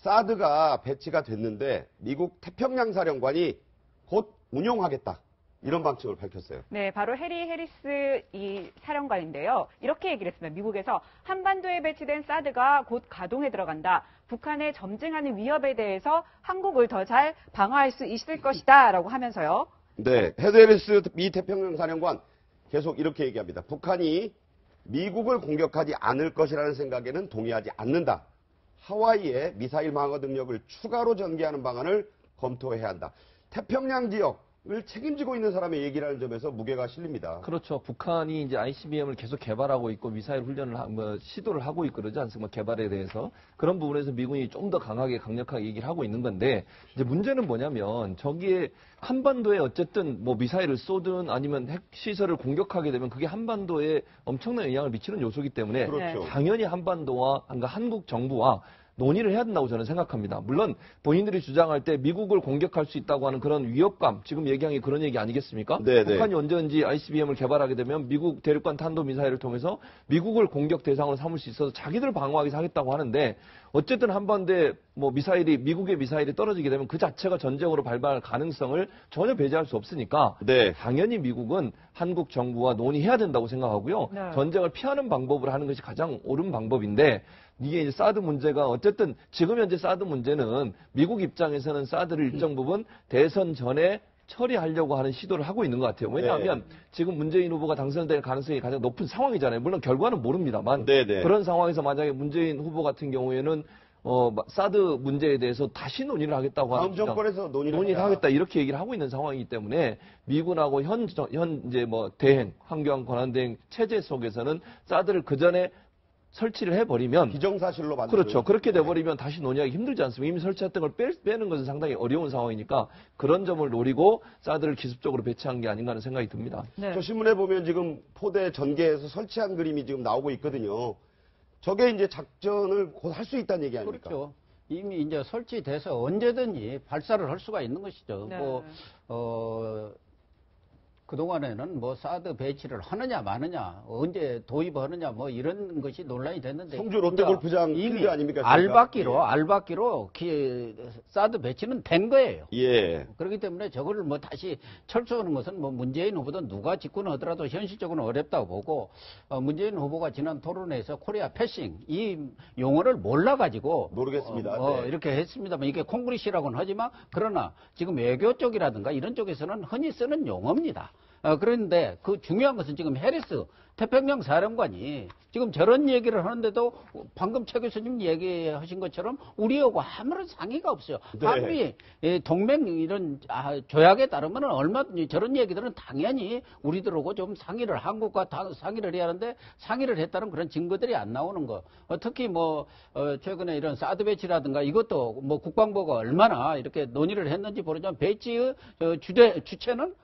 사드가 배치가 됐는데 미국 태평양 사령관이 곧 운용하겠다. 이런 방침을 밝혔어요. 네, 바로 해리 해리스 이 사령관인데요. 이렇게 얘기를 했습니다. 미국에서 한반도에 배치된 사드가 곧 가동에 들어간다. 북한의 점증하는 위협에 대해서 한국을 더 잘 방어할 수 있을 것이다. 라고 하면서요. 네, 해리 해리스 미 태평양 사령관 계속 이렇게 얘기합니다. 북한이 미국을 공격하지 않을 것이라는 생각에는 동의하지 않는다. 하와이에 미사일 방어 능력을 추가로 전개하는 방안을 검토해야 한다. 태평양 지역을 책임지고 있는 사람의 얘기라는 점에서 무게가 실립니다. 그렇죠. 북한이 이제 ICBM을 계속 개발하고 있고 미사일 훈련을 시도를 하고 있고 그러지 않습니까? 개발에 대해서. 그런 부분에서 미군이 좀 더 강력하게 얘기를 하고 있는 건데 이제 문제는 뭐냐면 저기에 한반도에 어쨌든 뭐 미사일을 쏘든 아니면 핵 시설을 공격하게 되면 그게 한반도에 엄청난 영향을 미치는 요소이기 때문에 그렇죠. 당연히 한반도와 그러니까 한국 정부와 논의를 해야 된다고 저는 생각합니다. 물론 본인들이 주장할 때 미국을 공격할 수 있다고 하는 그런 위협감, 지금 얘기한 게 그런 얘기 아니겠습니까? 네네. 북한이 언제든지 ICBM을 개발하게 되면 미국 대륙간 탄도미사일을 통해서 미국을 공격 대상으로 삼을 수 있어서 자기들 방어하기 위해서 하겠다고 하는데 어쨌든 한반도에 뭐 미국의 미사일이 떨어지게 되면 그 자체가 전쟁으로 발발할 가능성을 전혀 배제할 수 없으니까 네. 당연히 미국은 한국 정부와 논의해야 된다고 생각하고요. 네. 전쟁을 피하는 방법을 하는 것이 가장 옳은 방법인데 이게 이제 사드 문제가 어쨌든 지금 현재 사드 문제는 미국 입장에서는 사드를 일정 부분 대선 전에 처리하려고 하는 시도를 하고 있는 것 같아요. 왜냐하면 지금 문재인 후보가 당선될 가능성이 가장 높은 상황이잖아요. 물론 결과는 모릅니다만 그런 상황에서 만약에 문재인 후보 같은 경우에는 사드 문제에 대해서 다시 논의를 하겠다고 다음 하는 정권에서 논의를 하겠다 이렇게 얘기를 하고 있는 상황이기 때문에 미군하고 현 이제 뭐 대행 환경 권한 대행 체제 속에서는 사드를 그 전에 설치를 해버리면 기정사실로 만들고 그렇죠. 그렇게 돼버리면 다시 논의하기 힘들지 않습니까? 이미 설치했던 걸 빼는 것은 상당히 어려운 상황이니까 그런 점을 노리고 사드를 기습적으로 배치한 게 아닌가 하는 생각이 듭니다. 네. 저 신문에 보면 지금 포대 전개에서 설치한 그림이 지금 나오고 있거든요. 저게 이제 작전을 곧 할 수 있다는 얘기 아닙니까? 그렇죠. 이미 이제 설치돼서 언제든지 발사를 할 수가 있는 것이죠. 네. 그동안에는 뭐 사드 배치를 하느냐 마느냐, 언제 도입하느냐 뭐 이런 것이 논란이 됐는데 성주 롯데골프장 이미 필드 아닙니까? 알박기로 사드 배치는 된 거예요. 예. 그렇기 때문에 저거를 뭐 다시 철수하는 것은 뭐 문재인 후보든 누가 집권하더라도 현실적으로는 어렵다고 보고 문재인 후보가 지난 토론회에서 코리아 패싱 이 용어를 몰라가지고 모르겠습니다. 네. 이렇게 했습니다만 이게 콩그리시라고는 하지만 그러나 지금 외교 쪽이라든가 이런 쪽에서는 흔히 쓰는 용어입니다. 그런데 그 중요한 것은 지금 해리스 태평양 사령관이 지금 저런 얘기를 하는데도 방금 최 교수님 얘기하신 것처럼 우리하고 아무런 상의가 없어요. 네. 한미 동맹 이런 조약에 따르면 얼마든지 저런 얘기들은 당연히 우리들하고 좀 상의를 한국과 상의를 해야 하는데 상의를 했다는 그런 증거들이 안 나오는 거. 특히 뭐 최근에 이런 사드 배치라든가 이것도 뭐 국방부가 얼마나 이렇게 논의를 했는지 모르지만 배치의 주체는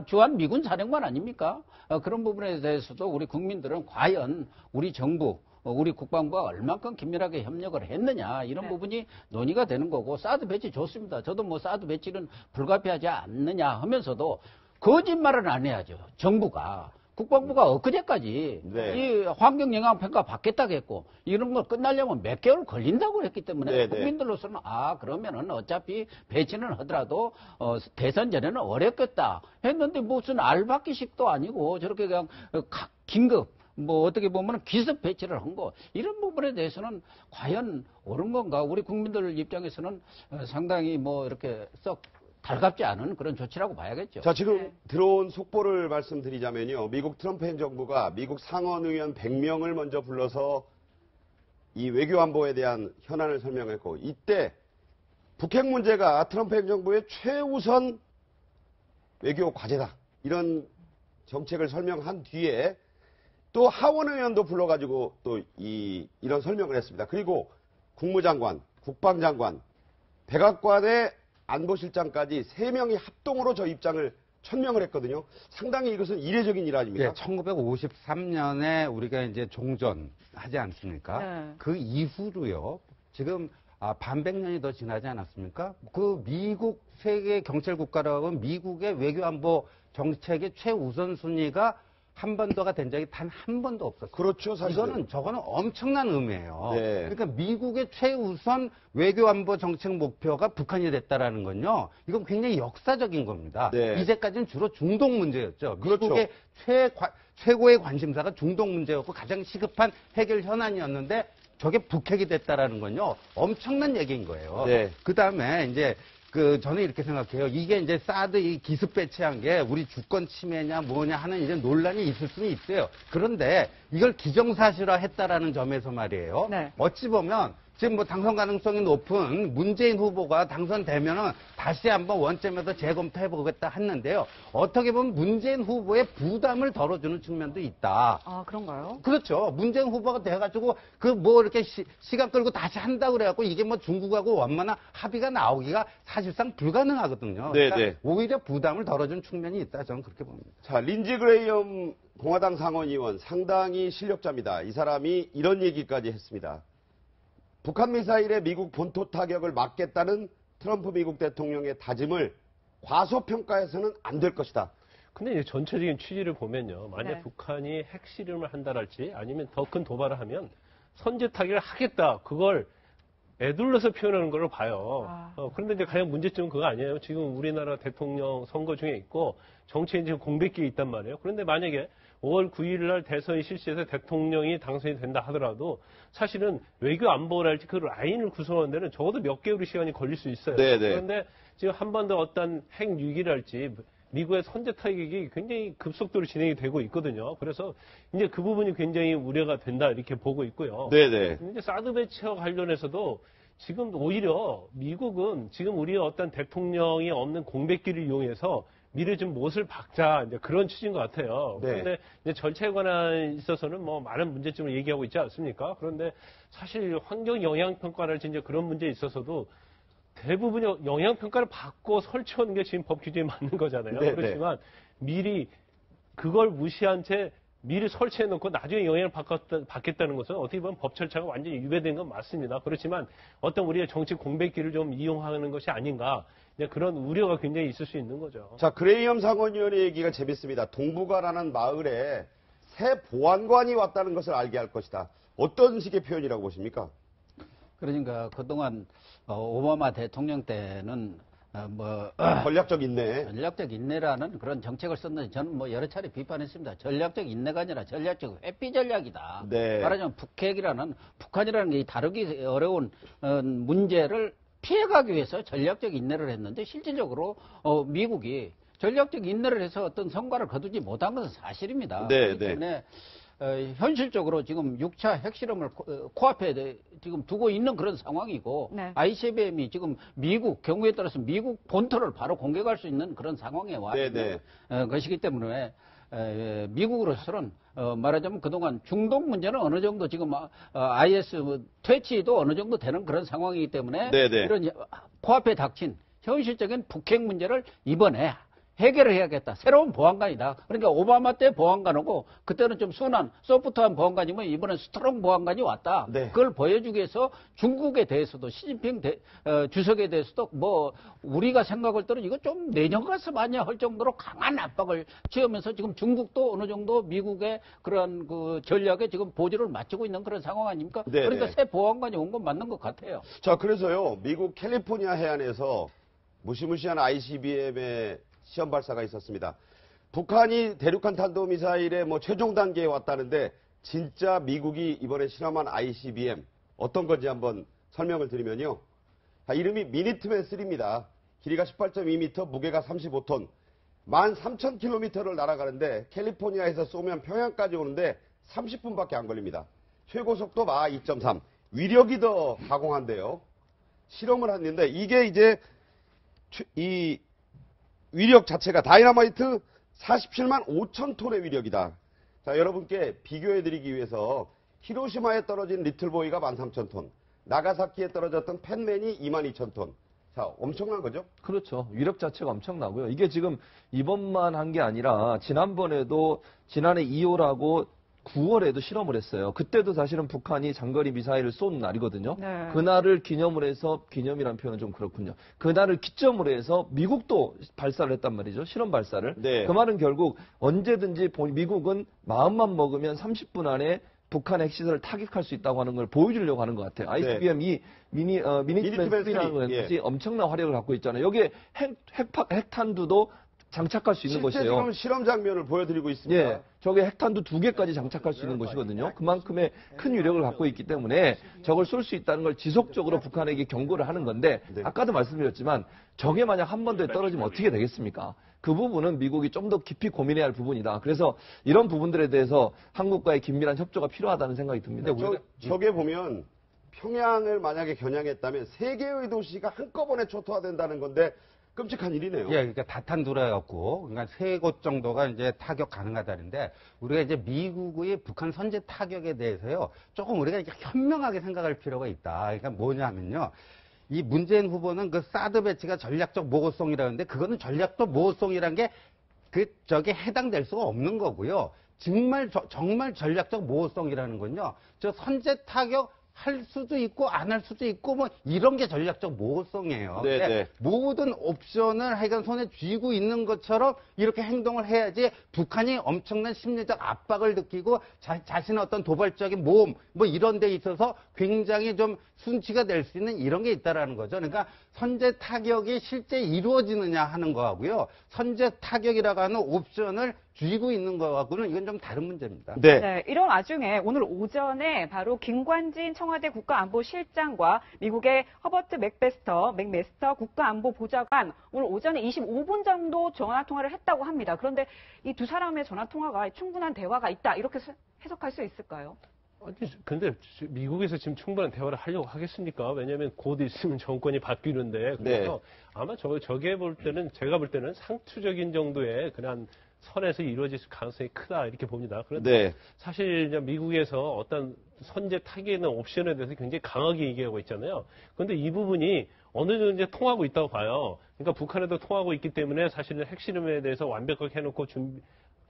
주한 미군 사령관 아닙니까? 그런 부분에 대해서도 우리 국민들은 과연 우리 정부, 우리 국방부가 얼만큼 긴밀하게 협력을 했느냐 이런 부분이 논의가 되는 거고 사드 배치 좋습니다. 저도 뭐 사드 배치는 불가피하지 않느냐 하면서도 거짓말은 안 해야죠. 정부가. 국방부가 엊그제까지 이 환경영향평가 받겠다고 했고 이런 거 끝나려면 몇 개월 걸린다고 했기 때문에 국민들로서는 그러면은 어차피 배치는 하더라도 대선 전에는 어렵겠다 했는데 무슨 알박기식도 아니고 저렇게 그냥 긴급 뭐 어떻게 보면 기습 배치를 한 거 이런 부분에 대해서는 과연 옳은 건가 우리 국민들 입장에서는 상당히 뭐 이렇게 썩 달갑지 않은 그런 조치라고 봐야겠죠. 자, 지금 들어온 속보를 말씀드리자면요. 미국 트럼프 행정부가 미국 상원의원 100명을 먼저 불러서 이 외교안보에 대한 현안을 설명했고 이때 북핵 문제가 트럼프 행정부의 최우선 외교 과제다. 이런 정책을 설명한 뒤에 또 하원의원도 불러가지고 또 이런 설명을 했습니다. 그리고 국무장관, 국방장관, 백악관의 안보실장까지 3명이 합동으로 저 입장을 천명을 했거든요. 상당히 이것은 이례적인 일 아닙니까? 네, 1953년에 우리가 이제 종전하지 않습니까? 네. 그 이후로요. 지금 반백년이 더 지나지 않았습니까? 그 미국 세계 경찰 국가라고 하면 미국의 외교안보 정책의 최우선순위가 한반도가 된 적이 단 한 번도 없었어요. 그렇죠, 사실. 저거는 엄청난 의미예요. 네. 그러니까 미국의 최우선 외교안보 정책 목표가 북한이 됐다라는 건요. 이건 굉장히 역사적인 겁니다. 네. 이제까지는 주로 중동 문제였죠. 그렇죠. 미국의 최고의 관심사가 중동 문제였고 가장 시급한 해결 현안이었는데 저게 북핵이 됐다라는 건요. 엄청난 얘기인 거예요. 네. 그다음에 이제 저는 이렇게 생각해요. 이게 이제 사드 이 기습 배치한 게 우리 주권 침해냐 뭐냐 하는 이제 논란이 있을 수는 있어요. 그런데 이걸 기정사실화 했다라는 점에서 말이에요. 네. 어찌 보면 지금 뭐 당선 가능성이 높은 문재인 후보가 당선되면은 다시 한번 원점에서 재검토해보겠다 했는데요. 어떻게 보면 문재인 후보의 부담을 덜어주는 측면도 있다. 아, 그런가요? 그렇죠. 문재인 후보가 돼가지고 뭐 이렇게 시간 끌고 다시 한다고 그래갖고 이게 뭐 중국하고 원만한 합의가 나오기가 사실상 불가능하거든요. 네, 그러니까 네. 오히려 부담을 덜어준 측면이 있다. 저는 그렇게 봅니다. 자, 린지 그레이엄 공화당 상원의원 상당히 실력자입니다. 이 사람이 이런 얘기까지 했습니다. 북한 미사일의 미국 본토 타격을 막겠다는 트럼프 미국 대통령의 다짐을 과소평가해서는 안 될 것이다. 근데 이제 전체적인 취지를 보면요. 만약 네. 북한이 핵실험을 한다랄지 아니면 더 큰 도발을 하면 선제 타격을 하겠다. 그걸 애둘러서 표현하는 걸로 봐요. 그런데 이제 가장 문제점은 그거 아니에요. 지금 우리나라 대통령 선거 중에 있고 정치인 지금 공백기에 있단 말이에요. 그런데 만약에 5월 9일 날 대선이 실시해서 대통령이 당선이 된다 하더라도 사실은 외교 안보랄지 그 라인을 구성하는 데는 적어도 몇 개월의 시간이 걸릴 수 있어요. 네네. 그런데 지금 한반도 어떤 핵 위기랄지 미국의 선제 타격이 굉장히 급속도로 진행이 되고 있거든요. 그래서 이제 그 부분이 굉장히 우려가 된다 이렇게 보고 있고요. 네네. 이제 사드 배치와 관련해서도 지금 오히려 미국은 지금 우리의 어떤 대통령이 없는 공백기를 이용해서 미래 좀 못을 박자 이제 그런 취지인 것 같아요. 네. 그런데 이제 절차에 관한 있어서는 뭐 많은 문제점을 얘기하고 있지 않습니까? 그런데 사실 환경 영향 평가랄지 이제 그런 문제에 있어서도 대부분의 영향 평가를 받고 설치하는 게 지금 법 규정에 맞는 거잖아요. 네, 그렇지만 미리 그걸 무시한 채 미리 설치해 놓고 나중에 영향을 받겠다는 것은 어떻게 보면 법 절차가 완전히 위배된 건 맞습니다. 그렇지만 어떤 우리의 정치 공백기를 좀 이용하는 것이 아닌가 이제 그런 우려가 굉장히 있을 수 있는 거죠. 자, 그레이엄 상원의원의 얘기가 재밌습니다. 동부가라는 마을에 새 보안관이 왔다는 것을 알게 할 것이다. 어떤 식의 표현이라고 보십니까? 그러니까 그동안 오바마 대통령 때는 전략적 인내. 전략적 인내라는 그런 정책을 썼는데 저는 뭐 여러 차례 비판했습니다. 전략적 인내가 아니라 전략적 회피 전략이다. 네. 말하자면 북한이라는 게 다루기 어려운 문제를 피해가기 위해서 전략적 인내를 했는데 실질적으로 미국이 전략적 인내를 해서 어떤 성과를 거두지 못한 것은 사실입니다. 네, 그렇기 네. 때문에 현실적으로 지금 6차 핵실험을 코앞에 지금 두고 있는 그런 상황이고 네. ICBM이 지금 경우에 따라서 미국 본토를 바로 공격할 수 있는 그런 상황에 와 있는 것이기 때문에 미국으로서는 말하자면 그동안 중동 문제는 어느 정도 지금 IS 퇴치도 어느 정도 되는 그런 상황이기 때문에 네네. 이런 코앞에 닥친 현실적인 북핵 문제를 이번에 해결을 해야겠다. 새로운 보안관이다. 그러니까 오바마 때 보안관하고 그때는 좀 순한 소프트한 보안관이면 이번엔 스트롱 보안관이 왔다. 네. 그걸 보여주기 위해서 중국에 대해서도 시진핑 주석에 대해서도 뭐 우리가 생각할 때는 이거 좀 내년 가서 마냐 할 정도로 강한 압박을 취하면서 지금 중국도 어느 정도 미국의 그런 그 전략에 지금 보조를 맞추고 있는 그런 상황 아닙니까? 네네. 그러니까 새 보안관이 온 건 맞는 것 같아요. 자, 그래서요, 미국 캘리포니아 해안에서 무시무시한 ICBM의 시험 발사가 있었습니다. 북한이 대륙간 탄도미사일의 최종 단계에 왔다는데 진짜 미국이 이번에 실험한 ICBM 어떤 건지 한번 설명을 드리면요. 이름이 미니트맨 3입니다. 길이가 18.2m, 무게가 35톤, 13,000km를 날아가는데 캘리포니아에서 쏘면 평양까지 오는데 30분밖에 안 걸립니다. 최고 속도 마 2.3, 위력이 더 가공한데요. 실험을 했는데 이게 이제 이 위력 자체가 다이너마이트 47만 5천 톤의 위력이다. 자, 여러분께 비교해드리기 위해서 히로시마에 떨어진 리틀보이가 13,000톤, 나가사키에 떨어졌던 펜맨이 22,000톤. 자, 엄청난 거죠? 그렇죠. 위력 자체가 엄청나고요. 이게 지금 이번만 한 게 아니라 지난번에도 지난해 2월하고 9월에도 실험을 했어요. 그때도 사실은 북한이 장거리 미사일을 쏜 날이거든요. 네. 그날을 기념으로 해서, 기념이라는 표현은 좀 그렇군요. 그날을 기점으로 해서 미국도 발사를 했단 말이죠. 실험 발사를. 네. 그 말은 결국 언제든지 미국은 마음만 먹으면 30분 안에 북한의 핵시설을 타격할 수 있다고 하는 걸 보여주려고 하는 것 같아요. ICBM 이 미니트맨 미니트맨 3라는 예. 것이 엄청난 화력을 갖고 있잖아요. 여기에 핵탄두도 장착할 수 있는 실제 것이에요. 지금 실험 장면을 보여드리고 있습니다. 예, 저게 핵탄두 2개까지 장착할 수 있는 것이거든요. 그만큼의 큰 위력을 갖고 있기 때문에 저걸 쏠 수 있다는 걸 지속적으로 북한에게 경고를 하는 건데, 네. 아까도 말씀드렸지만 저게 만약 한 번 더 떨어지면 어떻게 되겠습니까? 그 부분은 미국이 좀 더 깊이 고민해야 할 부분이다. 그래서 이런 부분들에 대해서 한국과의 긴밀한 협조가 필요하다다는 생각이 듭니다. 저게 보면 평양을 만약에 겨냥했다면 3개의 도시가 한꺼번에 초토화된다는 건데 끔찍한 일이네요. 예, 그러니까 다탄두라 갖고, 그러니까 3곳 정도가 이제 타격 가능하다는데, 우리가 이제 미국의 북한 선제 타격에 대해서요, 조금 우리가 이제 현명하게 생각할 필요가 있다. 그러니까 뭐냐면요. 이 문재인 후보는 그 사드 배치가 전략적 모호성이라는데, 그거는 전략적 모호성이란 게 저게 해당될 수가 없는 거고요. 정말 전략적 모호성이라는 건요. 저 선제 타격 할 수도 있고 안 할 수도 있고 뭐 이런 게 전략적 모호성이에요. 네, 근데 네. 모든 옵션을 하여간 손에 쥐고 있는 것처럼 이렇게 행동을 해야지 북한이 엄청난 심리적 압박을 느끼고 자신의 어떤 도발적인 모험 뭐 이런 데 있어서 굉장히 좀 순치가 될 수 있는 이런 게 있다라는 거죠. 그러니까 선제 타격이 실제 이루어지느냐 하는 거하고요. 선제 타격이라고 하는 옵션을 쥐고 있는 거하고는 이건 좀 다른 문제입니다. 네. 네, 이런 와중에 오늘 오전에 바로 김관진 청와대 국가안보실장과 미국의 허버트 맥메스터 국가안보보좌관 오늘 오전에 25분 정도 전화통화를 했다고 합니다. 그런데 이 두 사람의 전화통화가 충분한 대화가 있다 이렇게 해석할 수 있을까요? 아니, 근데 미국에서 지금 충분한 대화를 하려고 하겠습니까? 왜냐하면 곧 있으면 정권이 바뀌는데 그래서 아마 저게 볼 때는 제가 볼 때는 상투적인 정도의 그냥 선에서 이루어질 가능성이 크다 이렇게 봅니다. 그런데 네. 사실 이제 미국에서 어떤 선제 타격에 있는 옵션에 대해서 굉장히 강하게 얘기하고 있잖아요. 그런데 이 부분이 어느 정도 이제 통하고 있다고 봐요. 그러니까 북한에도 통하고 있기 때문에 사실은 핵실험에 대해서 완벽하게 해놓고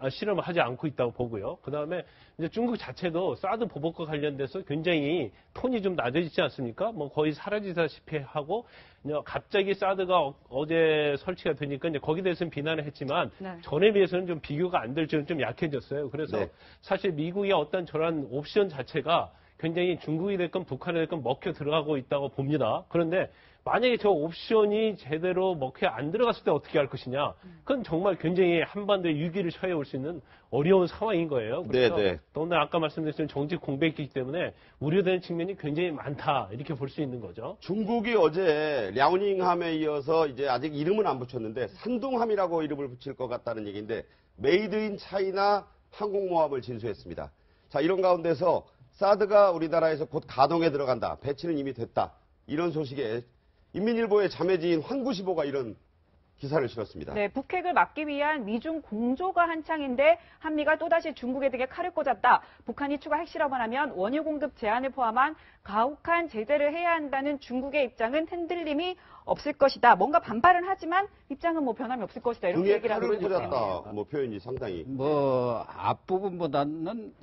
실험을 하지 않고 있다고 보고요. 그 다음에 이제 중국 자체도 사드 보복과 관련돼서 굉장히 톤이 좀 낮아지지 않습니까? 뭐 거의 사라지다시피 하고 갑자기 사드가 어제 설치가 되니까 이제 거기에 대해서는 비난을 했지만 네. 전에 비해서는 좀 비교가 안 될 줄은 좀 약해졌어요. 그래서 네. 사실 미국의 어떤 저런 옵션 자체가 굉장히 중국이 됐건 북한이 됐건 먹혀 들어가고 있다고 봅니다. 그런데 만약에 저 옵션이 제대로 먹혀 안 들어갔을 때 어떻게 할 것이냐. 그건 정말 굉장히 한반도의 위기를 처해 올 수 있는 어려운 상황인 거예요. 그래서 네, 네. 더군다나 아까 말씀드렸던 정직 공백이기 때문에 우려되는 측면이 굉장히 많다. 이렇게 볼 수 있는 거죠. 중국이 어제 랴오닝함에 이어서 이제 아직 이름은 안 붙였는데 산둥함이라고 이름을 붙일 것 같다는 얘기인데 메이드 인 차이나 항공모함을 진수했습니다. 자, 이런 가운데서 사드가 우리나라에서 곧 가동에 들어간다. 배치는 이미 됐다. 이런 소식에 인민일보의 자매지인 환구시보가 이런 기사를 실었습니다. 네, 북핵을 막기 위한 미중 공조가 한창인데 한미가 또다시 중국에 등에 칼을 꽂았다. 북한이 추가 핵실험을 하면 원유 공급 제한을 포함한 가혹한 제재를 해야 한다는 중국의 입장은 흔들림이 없을 것이다. 뭔가 반발은 하지만 입장은 뭐 변함이 없을 것이다. 이렇게 등에 얘기를 하고 칼을 있네요. 꽂았다. 뭐 표현이 상당히 뭐 앞부분보다는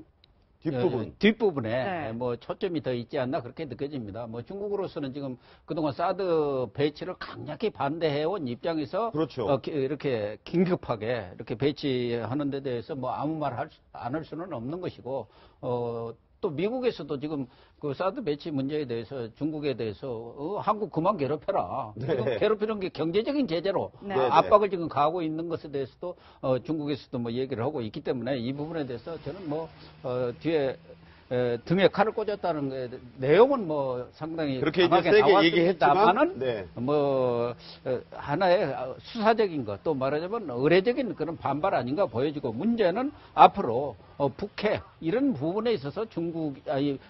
뒷부분. 뒷부분에 네. 뭐 초점이 더 있지 않나 그렇게 느껴집니다. 뭐 중국으로서는 지금 그동안 사드 배치를 강력히 반대해온 입장에서 그렇죠. 이렇게 긴급하게 이렇게 배치하는 데 대해서 뭐 아무 말 안 할 수는 없는 것이고 또 미국에서도 지금 그 사드 배치 문제에 대해서 중국에 대해서 한국 그만 괴롭혀라. 네. 지금 괴롭히는 게 경제적인 제재로 네. 압박을 지금 가하고 있는 것에 대해서도 중국에서도 뭐 얘기를 하고 있기 때문에 이 부분에 대해서 저는 뭐 뒤에 등에 칼을 꽂았다는 게 내용은 뭐 상당히 그렇게 이제 강하게 세게 얘기했지만 나왔습니다만은 네. 뭐 하나의 수사적인 것 또 말하자면 의례적인 그런 반발 아닌가 보여지고 문제는 앞으로 북핵 이런 부분에 있어서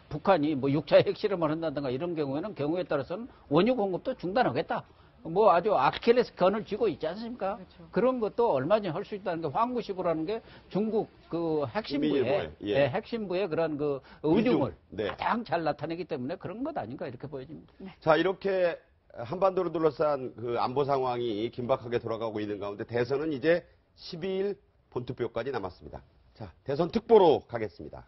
북한이 뭐 6차 핵실험을 한다든가 이런 경우에 따라서는 원유 공급도 중단하겠다. 뭐 아주 아킬레스 건을 쥐고 있지 않습니까? 그렇죠. 그런 것도 얼마 전에 할 수 있다는 게 황구시보라는 게 중국 그 핵심부의 인민일보에, 예. 핵심부의 그런 그 의중을 네. 가장 잘 나타내기 때문에 그런 것 아닌가 이렇게 보여집니다. 자, 이렇게 한반도를 둘러싼 그 안보 상황이 긴박하게 돌아가고 있는 가운데 대선은 이제 12일 본투표까지 남았습니다. 자, 대선 특보로 가겠습니다.